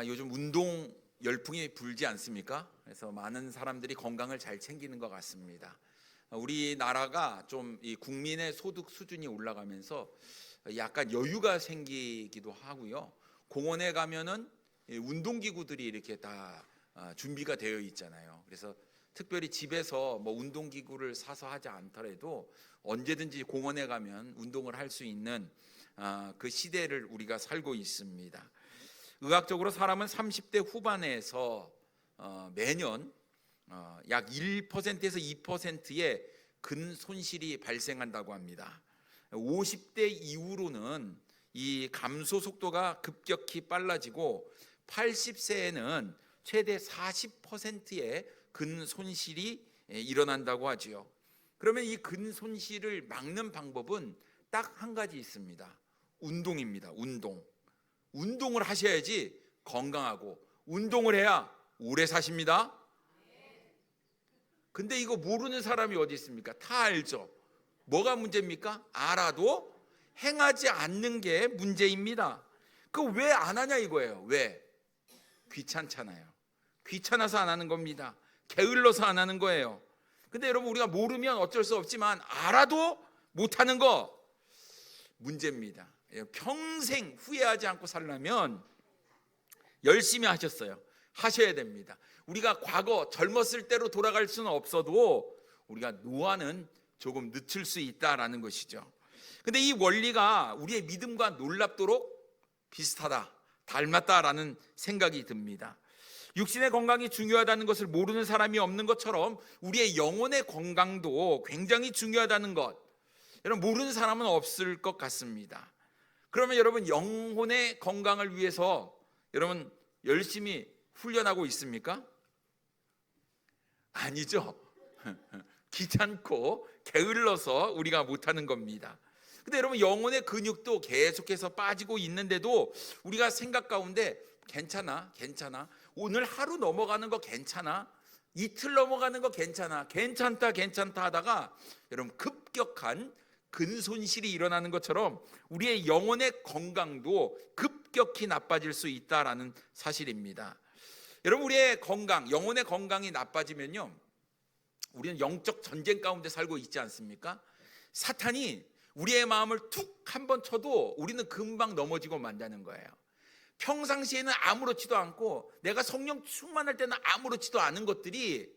요즘 운동 열풍이 불지 않습니까? 그래서 많은 사람들이 건강을 잘 챙기는 것 같습니다. 우리나라가 좀 이 국민의 소득 수준이 올라가면서 약간 여유가 생기기도 하고요. 공원에 가면은 운동기구들이 이렇게 다 준비가 되어 있잖아요. 그래서 특별히 집에서 뭐 운동기구를 사서 하지 않더라도 언제든지 공원에 가면 운동을 할 수 있는 그 시대를 우리가 살고 있습니다. 의학적으로 사람은 30대 후반에서 매년 약 1%에서 2%의 근손실이 발생한다고 합니다. 50대 이후로는 이 감소 속도가 급격히 빨라지고 80세에는 최대 40%의 근손실이 일어난다고 하지요. 그러면 이 근손실을 막는 방법은 딱 한 가지 있습니다. 운동입니다. 운동을 하셔야지 건강하고 운동을 해야 오래 사십니다. 근데 이거 모르는 사람이 어디 있습니까? 다 알죠. 뭐가 문제입니까? 알아도 행하지 않는 게 문제입니다. 그 왜 안 하냐 이거예요. 왜? 귀찮잖아요. 귀찮아서 안 하는 겁니다. 게을러서 안 하는 거예요. 근데 여러분, 우리가 모르면 어쩔 수 없지만 알아도 못 하는 거 문제입니다. 평생 후회하지 않고 살려면 열심히 하셔야 됩니다. 우리가 과거 젊었을 때로 돌아갈 수는 없어도 우리가 노화는 조금 늦출 수 있다라는 것이죠. 근데 이 원리가 우리의 믿음과 놀랍도록 비슷하다, 닮았다라는 생각이 듭니다. 육신의 건강이 중요하다는 것을 모르는 사람이 없는 것처럼 우리의 영혼의 건강도 굉장히 중요하다는 것, 여러분 모르는 사람은 없을 것 같습니다. 그러면 여러분, 영혼의 건강을 위해서 여러분 열심히 훈련하고 있습니까? 아니죠. 귀찮고 게을러서 우리가 못하는 겁니다. 근데 여러분, 영혼의 근육도 계속해서 빠지고 있는데도 우리가 생각 가운데 괜찮아 오늘 하루 넘어가는 거 괜찮아, 이틀 넘어가는 거 괜찮다 하다가 여러분 급격한 근손실이 일어나는 것처럼 우리의 영혼의 건강도 급격히 나빠질 수 있다라는 사실입니다. 여러분, 우리의 건강, 영혼의 건강이 나빠지면요, 우리는 영적 전쟁 가운데 살고 있지 않습니까? 사탄이 우리의 마음을 툭 한번 쳐도 우리는 금방 넘어지고 만다는 거예요. 평상시에는 아무렇지도 않고 내가 성령 충만할 때는 아무렇지도 않은 것들이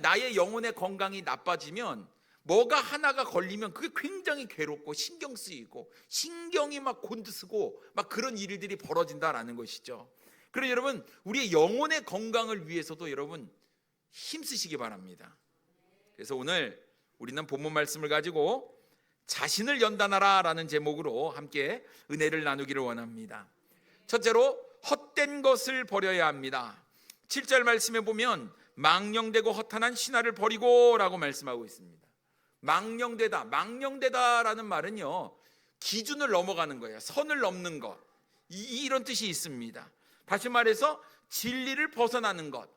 나의 영혼의 건강이 나빠지면 뭐가 하나가 걸리면 그게 굉장히 괴롭고 신경 쓰이고 신경이 막 곤두서고 막 그런 일들이 벌어진다라는 것이죠. 그래서 여러분, 우리의 영혼의 건강을 위해서도 여러분 힘쓰시기 바랍니다. 그래서 오늘 우리는 본문 말씀을 가지고 자신을 연단하라 라는 제목으로 함께 은혜를 나누기를 원합니다. 첫째로, 헛된 것을 버려야 합니다. 7절 말씀에 보면 망령되고 허탄한 신화를 버리고 라고 말씀하고 있습니다. 망령되다라는 말은요, 기준을 넘어가는 거예요. 선을 넘는 것, 이런 뜻이 있습니다. 다시 말해서 진리를 벗어나는 것,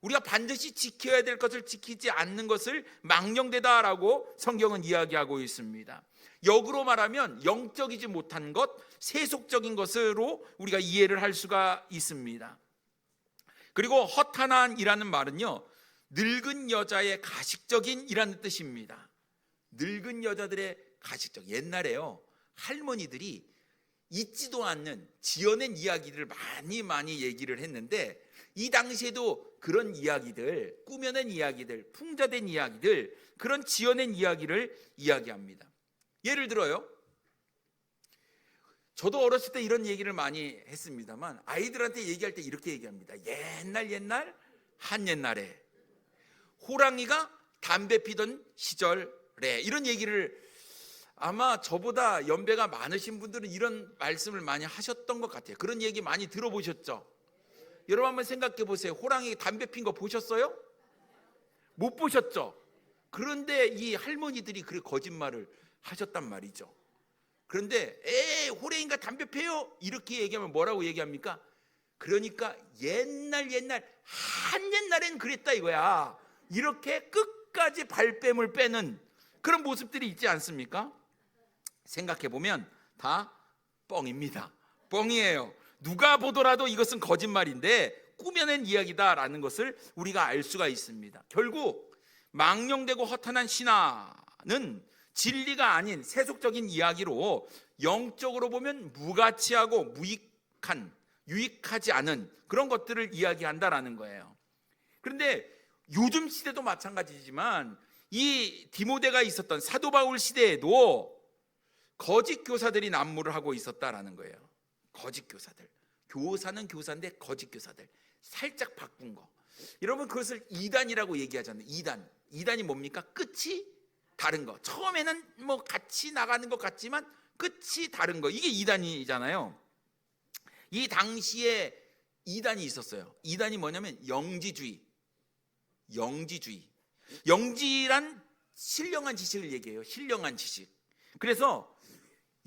우리가 반드시 지켜야 될 것을 지키지 않는 것을 망령되다라고 성경은 이야기하고 있습니다. 역으로 말하면 영적이지 못한 것, 세속적인 것으로 우리가 이해를 할 수가 있습니다. 그리고 허탄한이라는 말은요, 늙은 여자의 가식적인 이라는 뜻입니다. 늙은 여자들의 가식적, 옛날에요 할머니들이 있지도 않는 지어낸 이야기를 많이 얘기를 했는데, 이 당시에도 그런 이야기들, 꾸며낸 이야기들, 풍자된 이야기들, 그런 지어낸 이야기를 이야기합니다. 예를 들어요, 저도 어렸을 때 이런 얘기를 많이 했습니다만 아이들한테 얘기할 때 이렇게 얘기합니다. 옛날 한 옛날에 호랑이가 담배 피던 시절에, 이런 얘기를 아마 저보다 연배가 많으신 분들은 이런 말씀을 많이 하셨던 것 같아요. 그런 얘기 많이 들어보셨죠? 여러분 한번 생각해 보세요. 호랑이 담배 핀 거 보셨어요? 못 보셨죠? 그런데 이 할머니들이 그렇게 거짓말을 하셨단 말이죠. 그런데 호랑이가 담배 피요? 이렇게 얘기하면 뭐라고 얘기합니까? 그러니까 옛날 한 옛날엔 그랬다 이거야. 이렇게 끝까지 발뺌을 빼는 그런 모습들이 있지 않습니까? 생각해 보면 다 뻥입니다. 뻥이에요. 누가 보더라도 이것은 거짓말인데 꾸며낸 이야기다라는 것을 우리가 알 수가 있습니다. 결국 망령되고 허탄한 신화는 진리가 아닌 세속적인 이야기로 영적으로 보면 무가치하고 유익하지 않은 그런 것들을 이야기한다라는 거예요. 그런데 요즘 시대도 마찬가지지만 이 디모데가 있었던 사도 바울 시대에도 거짓 교사들이 난무를 하고 있었다라는 거예요. 거짓 교사들. 교사는 교사인데 거짓 교사들. 살짝 바꾼 거. 여러분 그것을 이단이라고 얘기하잖아요. 이단이 뭡니까? 끝이 다른 거. 처음에는 뭐 같이 나가는 것 같지만 끝이 다른 거. 이게 이단이잖아요. 이 당시에 이단이 있었어요. 이단이 뭐냐면 영지주의. 영지란 신령한 지식을 얘기해요. 신령한 지식. 그래서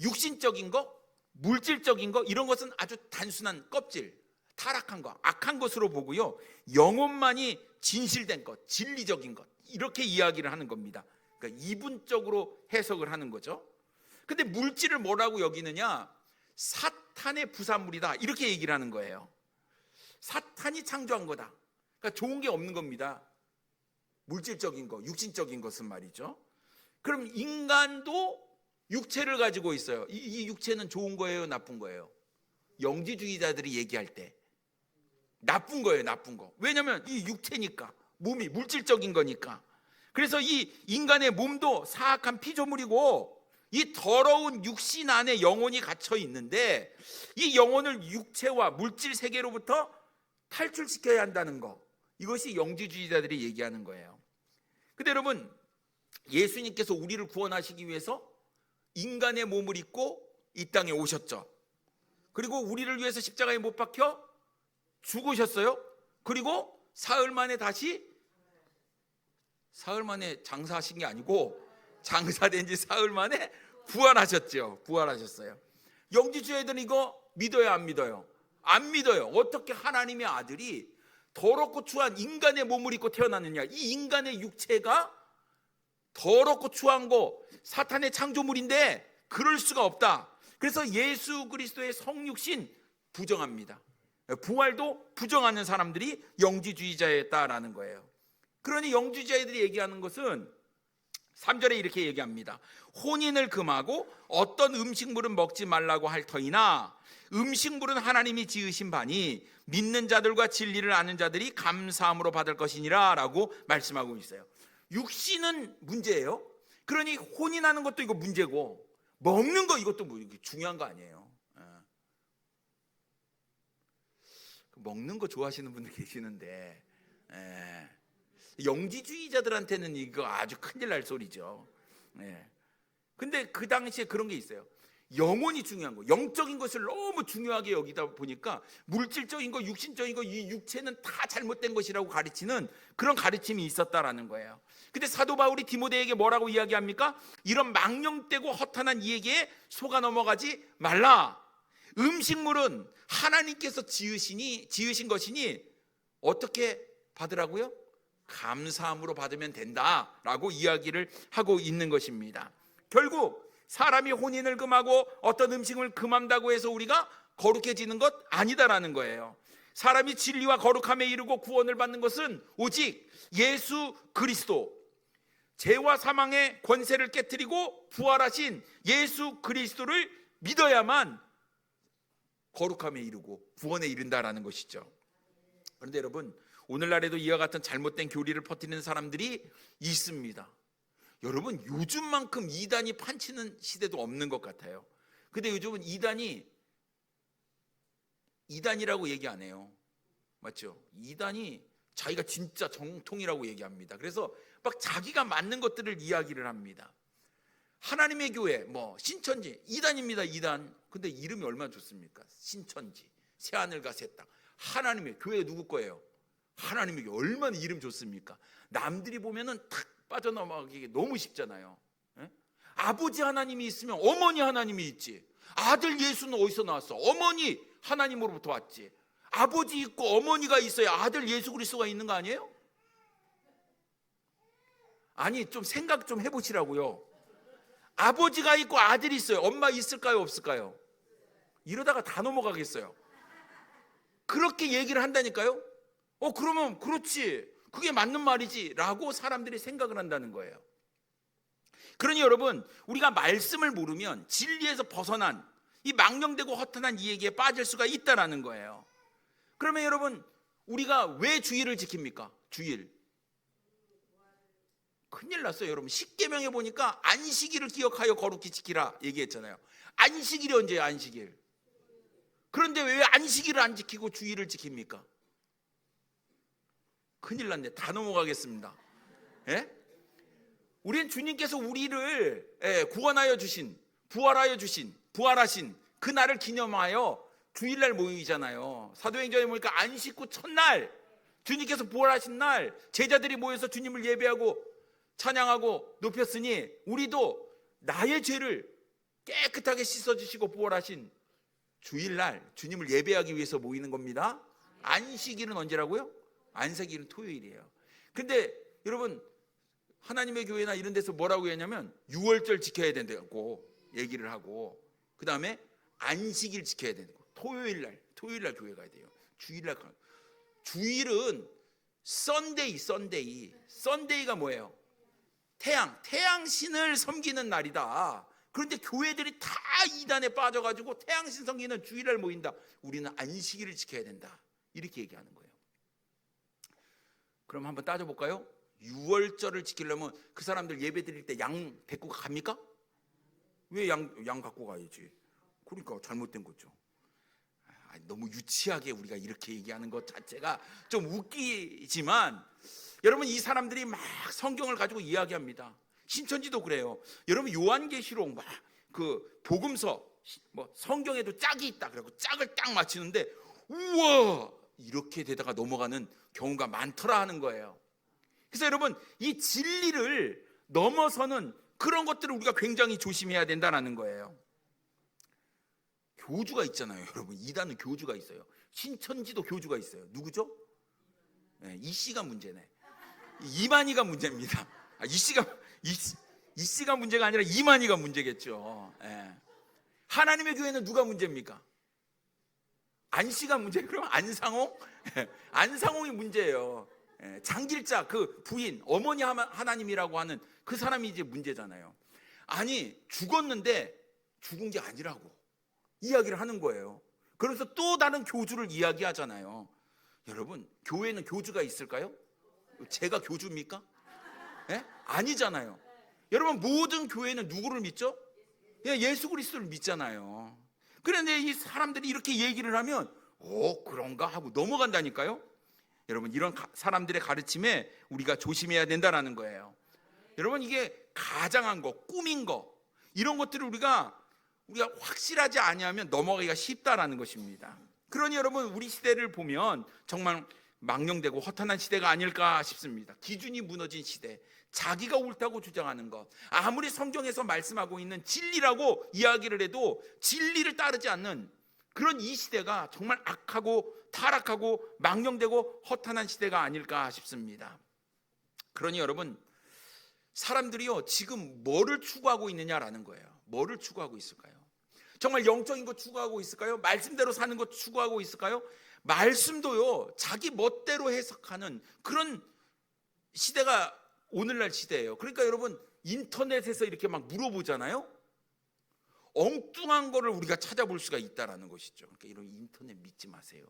육신적인 거, 물질적인 거 이런 것은 아주 단순한 껍질, 타락한 거, 악한 것으로 보고요. 영혼만이 진실된 것, 진리적인 것 이렇게 이야기를 하는 겁니다. 그러니까 이분적으로 해석을 하는 거죠. 근데 물질을 뭐라고 여기느냐? 사탄의 부산물이다 이렇게 얘기를 하는 거예요. 사탄이 창조한 거다. 그러니까 좋은 게 없는 겁니다. 물질적인 거, 육신적인 것은 말이죠. 그럼 인간도 육체를 가지고 있어요. 이 육체는 좋은 거예요, 나쁜 거예요? 영지주의자들이 얘기할 때 나쁜 거예요, 나쁜 거. 왜냐하면 이 육체니까, 몸이 물질적인 거니까. 그래서 이 인간의 몸도 사악한 피조물이고 이 더러운 육신 안에 영혼이 갇혀 있는데 이 영혼을 육체와 물질 세계로부터 탈출시켜야 한다는 거. 이것이 영지주의자들이 얘기하는 거예요. 근데 여러분, 예수님께서 우리를 구원하시기 위해서 인간의 몸을 입고 이 땅에 오셨죠. 그리고 우리를 위해서 십자가에 못 박혀 죽으셨어요. 그리고 사흘 만에 장사하신 게 아니고 장사된 지 사흘 만에 부활하셨죠. 부활하셨어요. 영지주의자들은 이거 믿어요, 안 믿어요? 안 믿어요. 어떻게 하나님의 아들이 더럽고 추한 인간의 몸을 입고 태어났느냐? 이 인간의 육체가 더럽고 추한 거 사탄의 창조물인데 그럴 수가 없다. 그래서 예수 그리스도의 성육신 부정합니다. 부활도 부정하는 사람들이 영지주의자였다라는 거예요. 그러니 영지주의자들이 얘기하는 것은 3절에 이렇게 얘기합니다. 혼인을 금하고 어떤 음식물은 먹지 말라고 할 터이나 음식물은 하나님이 지으신 바니 믿는 자들과 진리를 아는 자들이 감사함으로 받을 것이니라 라고 말씀하고 있어요. 육신은 문제예요. 그러니 혼인하는 것도 이거 문제고 먹는 거 이것도 중요한 거 아니에요. 먹는 거 좋아하시는 분들 계시는데 영지주의자들한테는 이거 아주 큰일 날 소리죠. 근데 그 당시에 그런 게 있어요. 영혼이 중요한 거, 영적인 것을 너무 중요하게 여기다 보니까 물질적인 거, 육신적인 거, 이 육체는 다 잘못된 것이라고 가르치는 그런 가르침이 있었다라는 거예요. 근데 사도 바울이 디모데에게 뭐라고 이야기합니까? 이런 망령되고 허탄한 이야기에 속아 넘어가지 말라. 음식물은 하나님께서 지으신 것이니 어떻게 받으라고요? 감사함으로 받으면 된다라고 이야기를 하고 있는 것입니다. 결국 사람이 혼인을 금하고 어떤 음식을 금한다고 해서 우리가 거룩해지는 것 아니다라는 거예요. 사람이 진리와 거룩함에 이르고 구원을 받는 것은 오직 예수 그리스도, 죄와 사망의 권세를 깨뜨리고 부활하신 예수 그리스도를 믿어야만 거룩함에 이르고 구원에 이른다라는 것이죠. 그런데 여러분, 오늘날에도 이와 같은 잘못된 교리를 퍼뜨리는 사람들이 있습니다. 여러분, 요즘만큼 이단이 판치는 시대도 없는 것 같아요. 근데 요즘은 이단이라고 얘기 안 해요. 맞죠? 이단이 자기가 진짜 정통이라고 얘기합니다. 그래서 막 자기가 맞는 것들을 이야기를 합니다. 하나님의 교회, 신천지, 이단입니다, 이단. 근데 이름이 얼마나 좋습니까? 신천지, 새하늘과 새 땅. 하나님의 교회 누구 거예요? 하나님의 교회. 얼마나 이름 좋습니까? 남들이 보면은 탁 빠져나가기 너무 쉽잖아요. 아버지 하나님이 있으면 어머니 하나님이 있지. 아들 예수는 어디서 나왔어? 어머니 하나님으로부터 왔지. 아버지 있고 어머니가 있어야 아들 예수 그리스도가 있는 거 아니에요? 아니, 좀 생각 좀 해보시라고요. 아버지가 있고 아들이 있어요. 엄마 있을까요, 없을까요? 이러다가 다 넘어가겠어요. 그렇게 얘기를 한다니까요. 그러면 그렇지, 그게 맞는 말이지 라고 사람들이 생각을 한다는 거예요. 그러니 여러분, 우리가 말씀을 모르면 진리에서 벗어난 이 망령되고 허탄한 이 얘기에 빠질 수가 있다라는 거예요. 그러면 여러분, 우리가 왜 주일을 지킵니까? 주일. 큰일 났어요. 여러분, 십계명에 보니까 안식일을 기억하여 거룩히 지키라 얘기했잖아요. 안식일이 언제예요? 안식일. 그런데 왜 안식일을 안 지키고 주일을 지킵니까? 큰일 났네. 다 넘어가겠습니다. 예? 우리는 주님께서 우리를 구원하여 주신, 부활하신 그 날을 기념하여 주일날 모이잖아요. 사도행전에 보니까 안식 후 첫날, 주님께서 부활하신 날 제자들이 모여서 주님을 예배하고 찬양하고 높였으니 우리도 나의 죄를 깨끗하게 씻어주시고 부활하신 주일날 주님을 예배하기 위해서 모이는 겁니다. 안식일은 언제라고요? 안식일은 토요일이에요. 근데 여러분, 하나님의 교회나 이런 데서 뭐라고 했냐면 6월절 지켜야 된다고 얘기를 하고, 그 다음에 안식일 지켜야 되고, 토요일날 교회 가야 돼요. 주일은 썬데이가 뭐예요? 태양신을 섬기는 날이다. 그런데 교회들이 다 이단에 빠져가지고 태양신 섬기는 주일날 모인다. 우리는 안식일을 지켜야 된다. 이렇게 얘기하는 거예요. 그럼 한번 따져볼까요? 6월절을 지키려면 그 사람들 예배 드릴 때 양 데리고 갑니까? 왜 양 갖고 가야지? 그러니까 잘못된 거죠. 너무 유치하게 우리가 이렇게 얘기하는 것 자체가 좀 웃기지만, 여러분, 이 사람들이 막 성경을 가지고 이야기합니다. 신천지도 그래요. 여러분, 요한계시록 막 그 복음서 뭐 성경에도 짝이 있다 그래고 짝을 딱 맞히는데 우와 이렇게 되다가 넘어가는 경우가 많더라 하는 거예요. 그래서 여러분, 이 진리를 넘어서는 그런 것들을 우리가 굉장히 조심해야 된다는 거예요. 교주가 있잖아요. 여러분, 이단은 교주가 있어요. 신천지도 교주가 있어요. 누구죠? 이씨가 문제네. 이만희가 문제입니다. 이씨가 문제가 아니라 이만희가 문제겠죠. 하나님의 교회는 누가 문제입니까? 안씨가 문제. 그럼 안상홍? 안상홍이 문제예요. 장길자 그 부인, 어머니 하나님이라고 하는 그 사람이 이제 문제잖아요. 아니, 죽었는데 죽은 게 아니라고 이야기를 하는 거예요. 그래서 또 다른 교주를 이야기하잖아요. 여러분, 교회는 교주가 있을까요? 제가 교주입니까? 아니잖아요. 여러분, 모든 교회는 누구를 믿죠? 예수 그리스도를 믿잖아요. 그런데 이 사람들이 이렇게 얘기를 하면 그런가 하고 넘어간다니까요. 여러분, 이런 사람들의 가르침에 우리가 조심해야 된다는 거예요. 여러분, 이게 가장한 거, 꾸민 거, 이런 것들을 우리가 확실하지 아니하면 넘어가기가 쉽다라는 것입니다. 그러니 여러분, 우리 시대를 보면 정말 망령되고 허탄한 시대가 아닐까 싶습니다. 기준이 무너진 시대, 자기가 옳다고 주장하는 것, 아무리 성경에서 말씀하고 있는 진리라고 이야기를 해도 진리를 따르지 않는 그런 이 시대가 정말 악하고 타락하고 망령되고 허탄한 시대가 아닐까 싶습니다. 그러니 여러분, 사람들이요 지금 뭐를 추구하고 있느냐라는 거예요. 뭐를 추구하고 있을까요? 정말 영적인 거 추구하고 있을까요? 말씀대로 사는 거 추구하고 있을까요? 말씀도요 자기 멋대로 해석하는 그런 시대가 오늘날 시대예요. 그러니까 여러분, 인터넷에서 이렇게 막 물어보잖아요. 엉뚱한 거를 우리가 찾아볼 수가 있다라는 것이죠. 그러니까 이런 인터넷 믿지 마세요.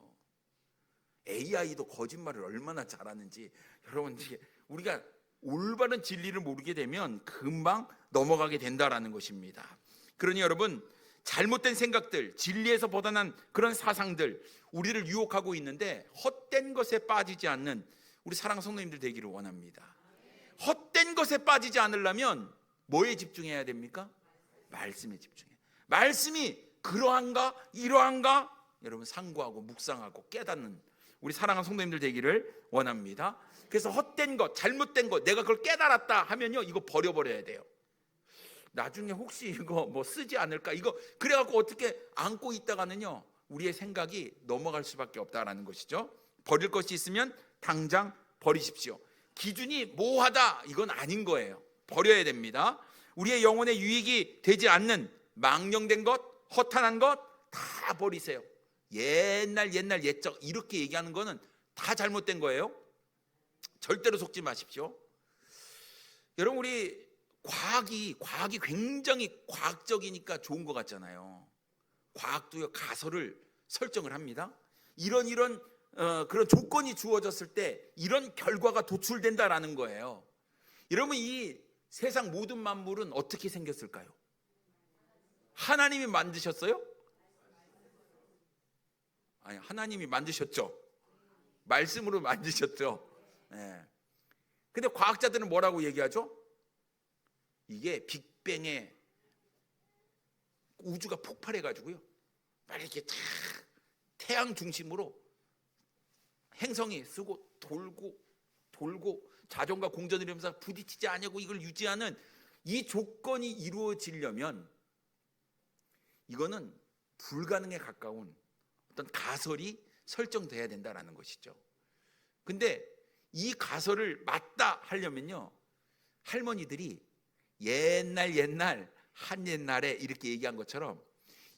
AI도 거짓말을 얼마나 잘하는지. 여러분, 우리가 올바른 진리를 모르게 되면 금방 넘어가게 된다라는 것입니다. 그러니 여러분, 잘못된 생각들, 진리에서 벗어난 그런 사상들 우리를 유혹하고 있는데 헛된 것에 빠지지 않는 우리 사랑하는 성도님들 되기를 원합니다. 헛된 것에 빠지지 않으려면 뭐에 집중해야 됩니까? 말씀에 집중해요. 말씀이 그러한가 이러한가 여러분 상고하고 묵상하고 깨닫는 우리 사랑하는 성도님들 되기를 원합니다. 그래서 헛된 것, 잘못된 것, 내가 그걸 깨달았다 하면요 이거 버려버려야 돼요. 나중에 혹시 이거 뭐 쓰지 않을까, 이거 그래갖고 어떻게 안고 있다가는요 우리의 생각이 넘어갈 수밖에 없다라는 것이죠. 버릴 것이 있으면 당장 버리십시오. 기준이 모호하다 이건 아닌 거예요. 버려야 됩니다. 우리의 영혼에 유익이 되지 않는 망령된 것, 허탄한 것 다 버리세요. 옛날 옛적 이렇게 얘기하는 거는 다 잘못된 거예요. 절대로 속지 마십시오. 여러분, 우리 과학이 굉장히 과학적이니까 좋은 것 같잖아요. 과학도요, 가설을 설정을 합니다. 이런 그런 조건이 주어졌을 때 이런 결과가 도출된다라는 거예요. 여러분, 이 세상 모든 만물은 어떻게 생겼을까요? 하나님이 만드셨어요? 아니, 하나님이 만드셨죠. 말씀으로 만드셨죠. 예. 근데 과학자들은 뭐라고 얘기하죠? 이게 빅뱅에 우주가 폭발해가지고요, 막 이렇게 탁 태양 중심으로 행성이 쓰고 돌고 자전과 공전을 이루면서 부딪히지 않냐고 이걸 유지하는 이 조건이 이루어지려면 이거는 불가능에 가까운 어떤 가설이 설정돼야 된다라는 것이죠. 근데 이 가설을 맞다 하려면요, 할머니들이 옛날 한 옛날에 이렇게 얘기한 것처럼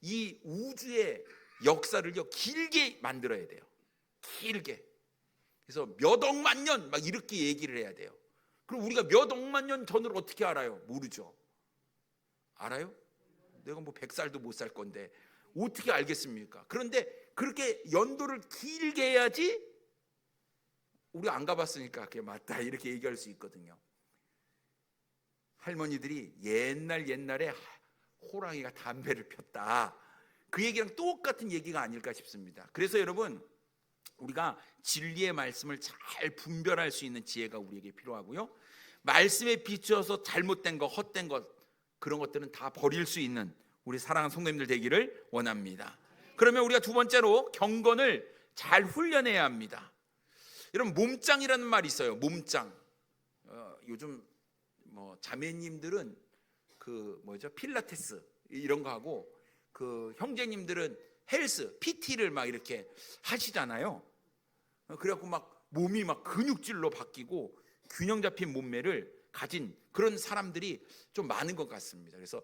이 우주의 역사를요 길게 만들어야 돼요. 길게. 그래서 몇 억만 년 막 이렇게 얘기를 해야 돼요. 그럼 우리가 몇 억만 년 전을 어떻게 알아요? 모르죠. 알아요? 내가 뭐 100살도 못 살 건데 어떻게 알겠습니까? 그런데 그렇게 연도를 길게 해야지 우리 안 가봤으니까 그게 맞다 이렇게 얘기할 수 있거든요. 할머니들이 옛날에 호랑이가 담배를 폈다, 그 얘기랑 똑같은 얘기가 아닐까 싶습니다. 그래서 여러분, 우리가 진리의 말씀을 잘 분별할 수 있는 지혜가 우리에게 필요하고요, 말씀에 비추어서 잘못된 것, 헛된 것, 그런 것들은 다 버릴 수 있는 우리 사랑하는 성도님들 되기를 원합니다. 그러면 우리가 두 번째로 경건을 잘 훈련해야 합니다. 여러분, 몸짱이라는 말이 있어요. 몸짱. 요즘 뭐 자매님들은 그 필라테스 이런 거 하고, 그 형제님들은 헬스, PT를 막 이렇게 하시잖아요. 그래갖고 막 몸이 막 근육질로 바뀌고 균형 잡힌 몸매를 가진 그런 사람들이 좀 많은 것 같습니다. 그래서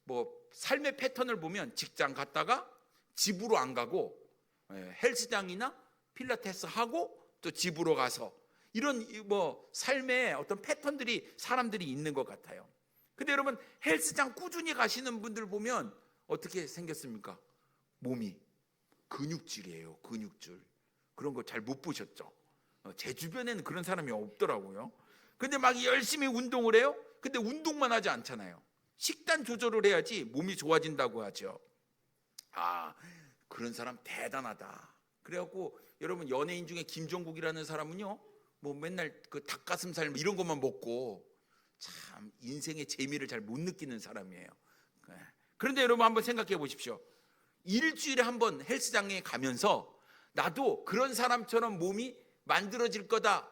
뭐 삶의 패턴을 보면 직장 갔다가 집으로 안 가고 헬스장이나 필라테스 하고 또 집으로 가서 이런 뭐 삶의 어떤 패턴들이 사람들이 있는 것 같아요. 근데 여러분, 헬스장 꾸준히 가시는 분들 보면 어떻게 생겼습니까? 몸이 근육질이에요. 근육질. 그런 거 잘 못 보셨죠? 제 주변에는 그런 사람이 없더라고요. 근데 막 열심히 운동을 해요. 근데 운동만 하지 않잖아요. 식단 조절을 해야지 몸이 좋아진다고 하죠. 아, 그런 사람 대단하다. 그래갖고 여러분, 연예인 중에 김종국이라는 사람은요, 뭐 맨날 그 닭가슴살 이런 것만 먹고 참 인생의 재미를 잘 못 느끼는 사람이에요. 그런데 여러분, 한번 생각해 보십시오. 일주일에 한 번 헬스장에 가면서 나도 그런 사람처럼 몸이 만들어질 거다,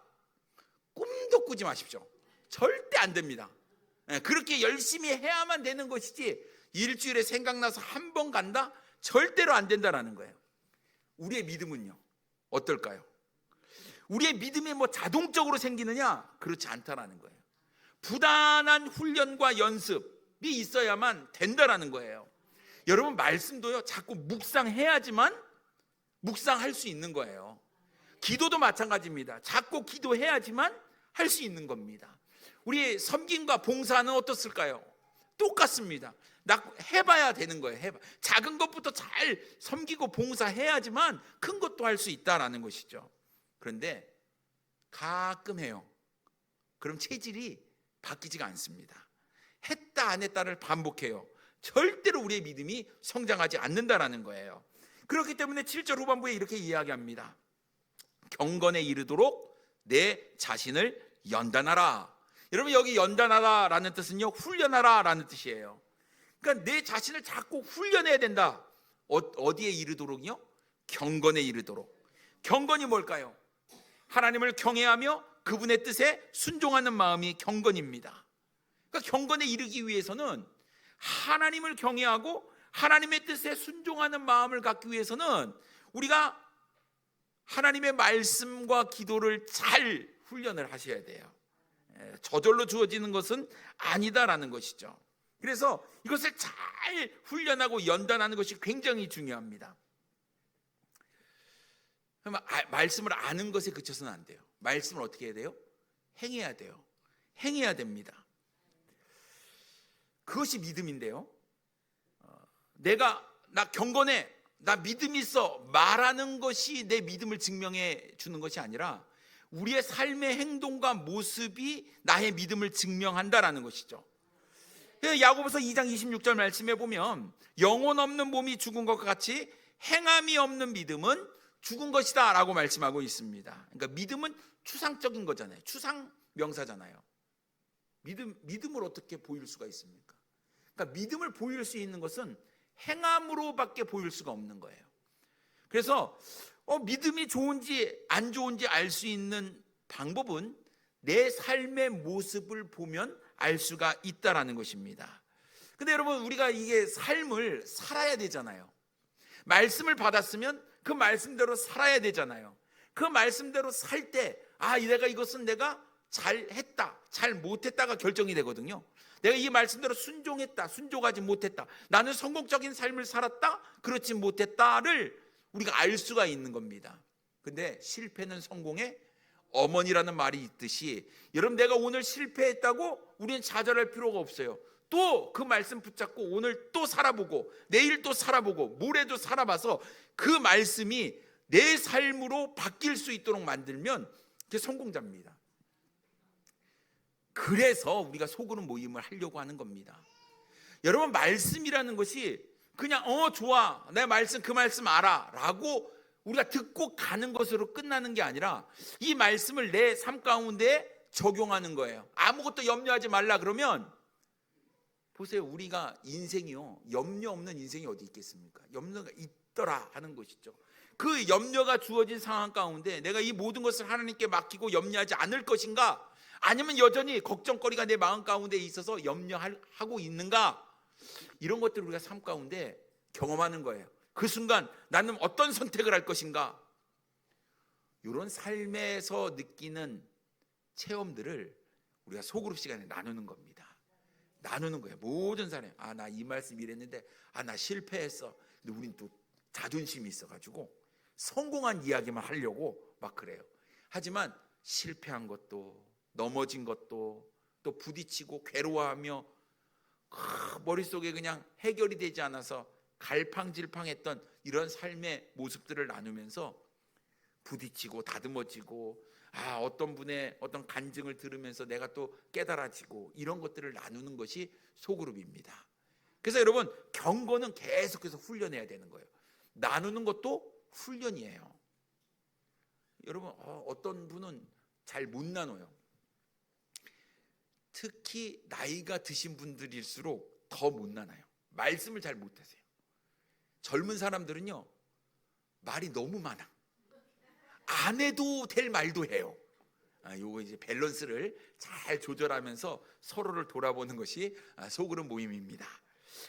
꿈도 꾸지 마십시오. 절대 안 됩니다. 그렇게 열심히 해야만 되는 것이지 일주일에 생각나서 한 번 간다? 절대로 안 된다라는 거예요. 우리의 믿음은요 어떨까요? 우리의 믿음이 뭐 자동적으로 생기느냐? 그렇지 않다라는 거예요. 부단한 훈련과 연습이 있어야만 된다라는 거예요. 여러분, 말씀도요 자꾸 묵상해야지만 묵상할 수 있는 거예요. 기도도 마찬가지입니다. 자꾸 기도해야지만 할 수 있는 겁니다. 우리 섬김과 봉사는 어떻을까요? 똑같습니다. 해봐야 되는 거예요. 작은 것부터 잘 섬기고 봉사해야지만 큰 것도 할 수 있다라는 것이죠. 그런데 가끔 해요. 그럼 체질이 바뀌지가 않습니다. 했다 안 했다를 반복해요. 절대로 우리의 믿음이 성장하지 않는다라는 거예요. 그렇기 때문에 7절 후반부에 이렇게 이야기합니다. 경건에 이르도록 내 자신을 연단하라. 여러분, 여기 연단하라라는 뜻은요 훈련하라라는 뜻이에요. 그러니까 내 자신을 자꾸 훈련해야 된다. 어디에 이르도록요? 경건에 이르도록. 경건이 뭘까요? 하나님을 경외하며 그분의 뜻에 순종하는 마음이 경건입니다. 그러니까 경건에 이르기 위해서는 하나님을 경외하고 하나님의 뜻에 순종하는 마음을 갖기 위해서는 우리가 하나님의 말씀과 기도를 잘 훈련을 하셔야 돼요. 저절로 주어지는 것은 아니다라는 것이죠. 그래서 이것을 잘 훈련하고 연단하는 것이 굉장히 중요합니다. 말씀을 아는 것에 그쳐서는 안 돼요. 말씀을 어떻게 해야 돼요? 행해야 돼요. 행해야 됩니다. 그것이 믿음인데요. 나 경건해, 나 믿음이 있어 말하는 것이 내 믿음을 증명해 주는 것이 아니라 우리의 삶의 행동과 모습이 나의 믿음을 증명한다라는 것이죠. 야고보서 2장 26절 말씀에 보면 영혼 없는 몸이 죽은 것과 같이 행함이 없는 믿음은 죽은 것이다 라고 말씀하고 있습니다. 그러니까 믿음은 추상적인 거잖아요. 추상 명사잖아요. 믿음을 어떻게 보일 수가 있습니까? 그러니까 믿음을 보일 수 있는 것은 행함으로밖에 보일 수가 없는 거예요. 그래서 믿음이 좋은지 안 좋은지 알 수 있는 방법은 내 삶의 모습을 보면 알 수가 있다라는 것입니다. 근데 여러분, 우리가 이게 삶을 살아야 되잖아요. 말씀을 받았으면 그 말씀대로 살아야 되잖아요. 그 말씀대로 살 때 이것은 내가 잘했다, 잘 못했다가 결정이 되거든요. 내가 이 말씀대로 순종했다, 순종하지 못했다, 나는 성공적인 삶을 살았다, 그렇지 못했다를 우리가 알 수가 있는 겁니다. 근데 실패는 성공의 어머니라는 말이 있듯이, 여러분, 내가 오늘 실패했다고 우리는 좌절할 필요가 없어요. 또 그 말씀 붙잡고 오늘 또 살아보고 내일 또 살아보고 모레도 살아봐서 그 말씀이 내 삶으로 바뀔 수 있도록 만들면 그게 성공자입니다. 그래서 우리가 소그룹 모임을 하려고 하는 겁니다. 여러분, 말씀이라는 것이 그냥 좋아, 내 말씀 그 말씀 알아 라고 우리가 듣고 가는 것으로 끝나는 게 아니라 이 말씀을 내 삶 가운데 적용하는 거예요. 아무것도 염려하지 말라 그러면 보세요, 우리가 인생이요, 염려 없는 인생이 어디 있겠습니까? 염려가 있더라 하는 것이죠. 그 염려가 주어진 상황 가운데 내가 이 모든 것을 하나님께 맡기고 염려하지 않을 것인가, 아니면 여전히 걱정거리가 내 마음 가운데 있어서 염려하고 있는가, 이런 것들을 우리가 삶 가운데 경험하는 거예요. 그 순간 나는 어떤 선택을 할 것인가, 이런 삶에서 느끼는 체험들을 우리가 소그룹 시간에 나누는 겁니다. 나누는 거예요. 모든 사람이 나 이 말씀 이랬는데 나 실패했어. 근데 우린 또 자존심이 있어가지고 성공한 이야기만 하려고 막 그래요. 하지만 실패한 것도, 넘어진 것도, 또 부딪히고 괴로워하며 머릿속에 그냥 해결이 되지 않아서 갈팡질팡했던 이런 삶의 모습들을 나누면서 부딪히고 다듬어지고, 어떤 분의 어떤 간증을 들으면서 내가 또 깨달아지고, 이런 것들을 나누는 것이 소그룹입니다. 그래서 여러분, 경건은 계속해서 훈련해야 되는 거예요. 나누는 것도 훈련이에요. 여러분, 어떤 분은 잘 못 나눠요. 특히 나이가 드신 분들일수록 더 못 나눠요. 말씀을 잘 못하세요. 젊은 사람들은요, 말이 너무 많아. 안 해도 될 말도 해요. 요거 이제 밸런스를 잘 조절하면서 서로를 돌아보는 것이 소그룹 모임입니다.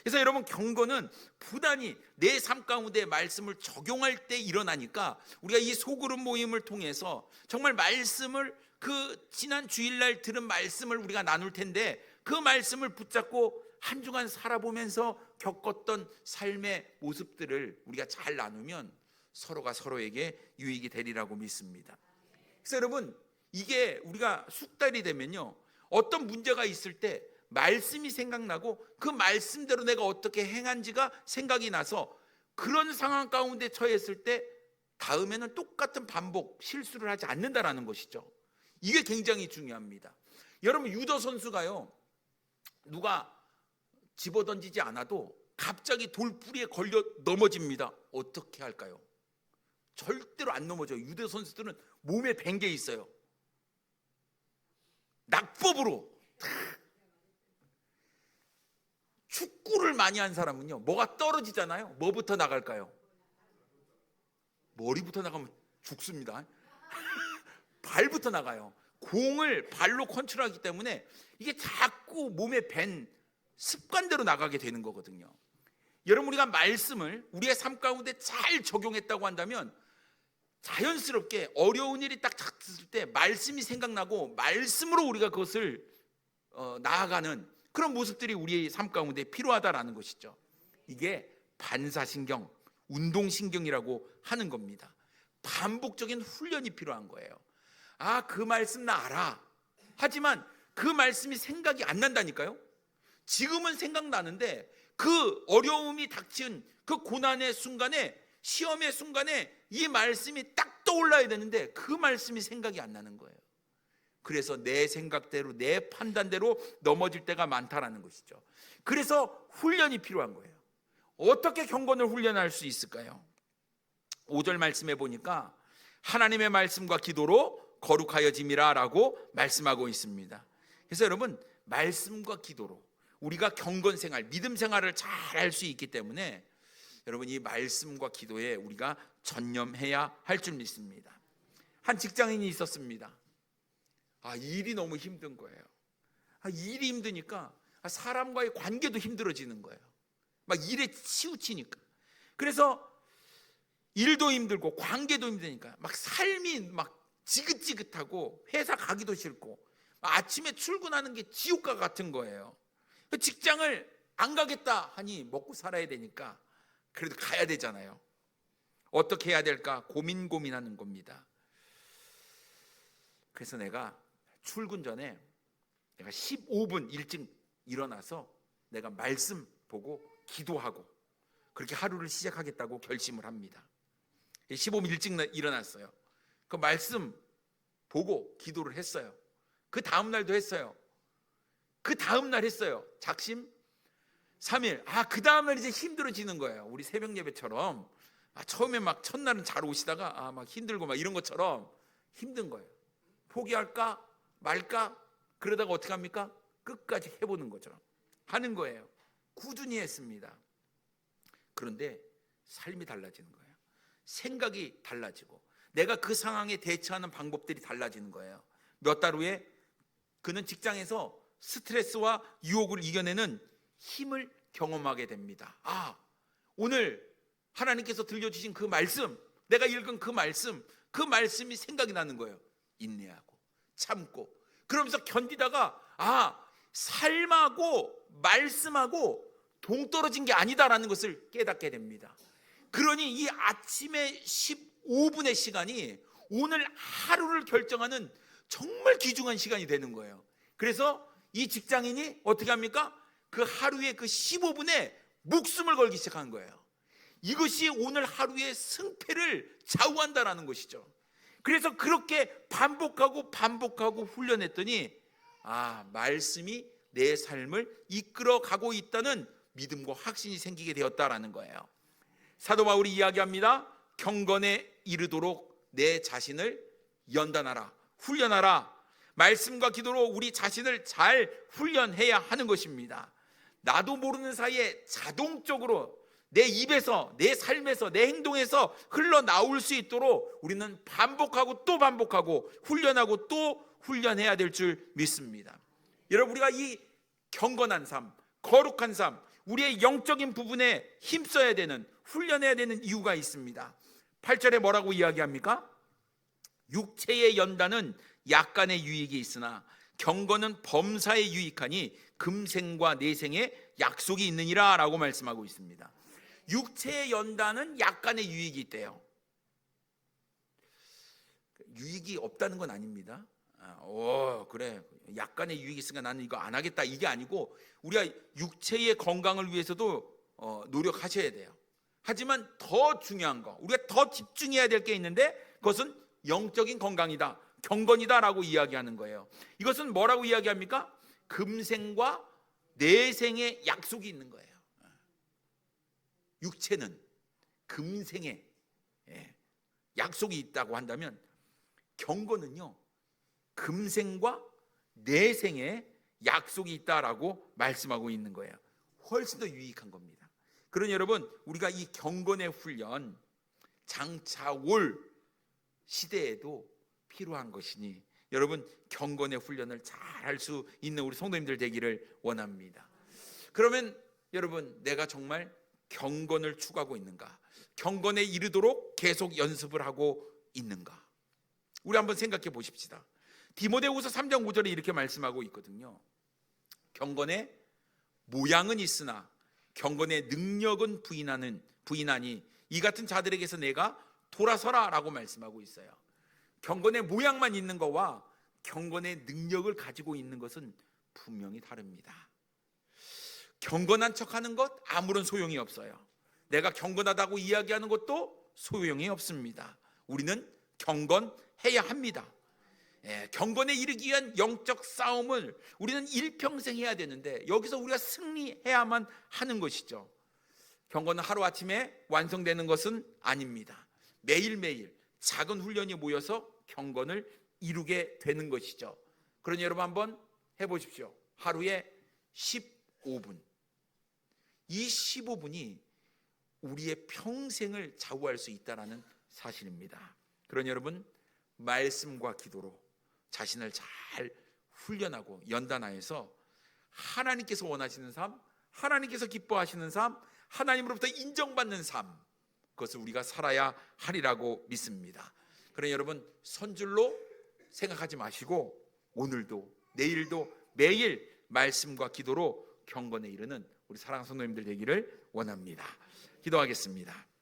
그래서 여러분, 경건은 부단히 내 삶 가운데 말씀을 적용할 때 일어나니까 우리가 이 소그룹 모임을 통해서 정말 말씀을, 그 지난 주일날 들은 말씀을 우리가 나눌 텐데, 그 말씀을 붙잡고 한 주간 살아보면서 겪었던 삶의 모습들을 우리가 잘 나누면 서로가 서로에게 유익이 되리라고 믿습니다. 그래서 여러분, 이게 우리가 숙달이 되면요, 어떤 문제가 있을 때 말씀이 생각나고 그 말씀대로 내가 어떻게 행한지가 생각이 나서 그런 상황 가운데 처했을 때 다음에는 똑같은 반복, 실수를 하지 않는다라는 것이죠. 이게 굉장히 중요합니다. 여러분, 유도 선수가요, 누가 집어던지지 않아도 갑자기 돌뿌리에 걸려 넘어집니다. 어떻게 할까요? 절대로 안 넘어져요. 유도 선수들은 몸에 밴 게 있어요. 낙법으로. 축구를 많이 한 사람은요, 뭐가 떨어지잖아요. 뭐부터 나갈까요? 머리부터 나가면 죽습니다. 발부터 나가요. 공을 발로 컨트롤하기 때문에 이게 자꾸 몸에 밴 습관대로 나가게 되는 거거든요. 여러분, 우리가 말씀을 우리의 삶 가운데 잘 적용했다고 한다면 자연스럽게 어려운 일이 딱 닥쳤을 때 말씀이 생각나고 말씀으로 우리가 그것을 나아가는 그런 모습들이 우리의 삶 가운데 필요하다라는 것이죠. 이게 반사신경, 운동신경이라고 하는 겁니다. 반복적인 훈련이 필요한 거예요. 그 말씀 나 알아. 하지만 그 말씀이 생각이 안 난다니까요. 지금은 생각나는데 그 어려움이 닥친 그 고난의 순간에, 시험의 순간에 이 말씀이 딱 떠올라야 되는데 그 말씀이 생각이 안 나는 거예요. 그래서 내 생각대로, 내 판단대로 넘어질 때가 많다라는 것이죠. 그래서 훈련이 필요한 거예요. 어떻게 경건을 훈련할 수 있을까요? 5절 말씀해 보니까 하나님의 말씀과 기도로 거룩하여짐이라 라고 말씀하고 있습니다. 그래서 여러분, 말씀과 기도로 우리가 경건 생활, 믿음 생활을 잘 할 수 있기 때문에 여러분, 이 말씀과 기도에 우리가 전념해야 할 줄 믿습니다. 한 직장인이 있었습니다. 일이 너무 힘든 거예요. 일이 힘드니까 사람과의 관계도 힘들어지는 거예요. 막 일에 치우치니까. 그래서 일도 힘들고 관계도 힘드니까 막 삶이 막 지긋지긋하고 회사 가기도 싫고 아침에 출근하는 게 지옥과 같은 거예요. 직장을 안 가겠다 하니 먹고 살아야 되니까 그래도 가야 되잖아요. 어떻게 해야 될까 고민하는 겁니다. 그래서 내가 출근 전에 내가 15분 일찍 일어나서 내가 말씀 보고 기도하고 그렇게 하루를 시작하겠다고 결심을 합니다. 15분 일찍 일어났어요. 그 말씀 보고 기도를 했어요. 그 다음 날도 했어요. 그 다음 날 했어요. 작심 3일. 그 다음 날 이제 힘들어지는 거예요. 우리 새벽 예배처럼 처음에 막 첫날은 잘 오시다가 막 힘들고 막 이런 것처럼 힘든 거예요. 포기할까 말까 그러다가 어떻게 합니까? 끝까지 해보는 거죠. 하는 거예요. 꾸준히 했습니다. 그런데 삶이 달라지는 거예요. 생각이 달라지고 내가 그 상황에 대처하는 방법들이 달라지는 거예요. 몇 달 후에 그는 직장에서 스트레스와 유혹을 이겨내는 힘을 경험하게 됩니다. 오늘 하나님께서 들려주신 그 말씀, 내가 읽은 그 말씀이 생각이 나는 거예요. 인내하고 참고 그러면서 견디다가 삶하고 말씀하고 동떨어진 게 아니다라는 것을 깨닫게 됩니다. 그러니 이 아침에 15분의 시간이 오늘 하루를 결정하는 정말 귀중한 시간이 되는 거예요. 그래서 이 직장인이 어떻게 합니까? 그 하루에 그 15분에 목숨을 걸기 시작한 거예요. 이것이 오늘 하루의 승패를 좌우한다라는 것이죠. 그래서 그렇게 반복하고 훈련했더니 말씀이 내 삶을 이끌어 가고 있다는 믿음과 확신이 생기게 되었다라는 거예요. 사도 바울이 이야기합니다. 경건에 이르도록 내 자신을 연단하라, 훈련하라. 말씀과 기도로 우리 자신을 잘 훈련해야 하는 것입니다. 나도 모르는 사이에 자동적으로 내 입에서, 내 삶에서, 내 행동에서 흘러나올 수 있도록 우리는 반복하고 또 반복하고 훈련하고 또 훈련해야 될 줄 믿습니다. 여러분, 우리가 이 경건한 삶, 거룩한 삶, 우리의 영적인 부분에 힘써야 되는, 훈련해야 되는 이유가 있습니다. 8절에 뭐라고 이야기합니까? 육체의 연단은 약간의 유익이 있으나 경건은 범사에 유익하니 금생과 내생에 약속이 있느니라 라고 말씀하고 있습니다. 육체의 연단은 약간의 유익이 있대요. 유익이 없다는 건 아닙니다. 그래 약간의 유익이 있으니까 나는 이거 안 하겠다 이게 아니고 우리가 육체의 건강을 위해서도 노력하셔야 돼요. 하지만 더 중요한 거, 우리가 더 집중해야 될 게 있는데 그것은 영적인 건강이다, 경건이다라고 이야기하는 거예요. 이것은 뭐라고 이야기합니까? 금생과 내생의 약속이 있는 거예요. 육체는 금생에 약속이 있다고 한다면 경건은요 금생과 내생에 약속이 있다라고 말씀하고 있는 거예요. 훨씬 더 유익한 겁니다. 그러니 여러분, 우리가 이 경건의 훈련 장차 올 시대에도 필요한 것이니 여러분 경건의 훈련을 잘 할 수 있는 우리 성도님들 되기를 원합니다. 그러면 여러분, 내가 정말 경건을 추구하고 있는가? 경건에 이르도록 계속 연습을 하고 있는가? 우리 한번 생각해 보십시다. 디모데후서 3장 5절에 이렇게 말씀하고 있거든요. 경건의 모양은 있으나 경건의 능력은 부인하니 이 같은 자들에게서 내가 돌아서라라고 말씀하고 있어요. 경건의 모양만 있는 것과 경건의 능력을 가지고 있는 것은 분명히 다릅니다. 경건한 척하는 것 아무런 소용이 없어요. 내가 경건하다고 이야기하는 것도 소용이 없습니다. 우리는 경건해야 합니다. 경건에 이르기 위한 영적 싸움을 우리는 일평생 해야 되는데 여기서 우리가 승리해야만 하는 것이죠. 경건은 하루아침에 완성되는 것은 아닙니다. 매일매일 작은 훈련이 모여서 경건을 이루게 되는 것이죠. 그러니 여러분 한번 해보십시오. 하루에 15분. 이 15분이 우리의 평생을 좌우할 수 있다는 사실입니다. 그러니 여러분 말씀과 기도로 자신을 잘 훈련하고 연단하여서 하나님께서 원하시는 삶, 하나님께서 기뻐하시는 삶, 하나님으로부터 인정받는 삶, 그것을 우리가 살아야 하리라고 믿습니다. 그러니 여러분 선줄로 생각하지 마시고 오늘도 내일도 매일 말씀과 기도로 경건에 이르는 우리 사랑하는 성도님들 되기를 원합니다. 기도하겠습니다.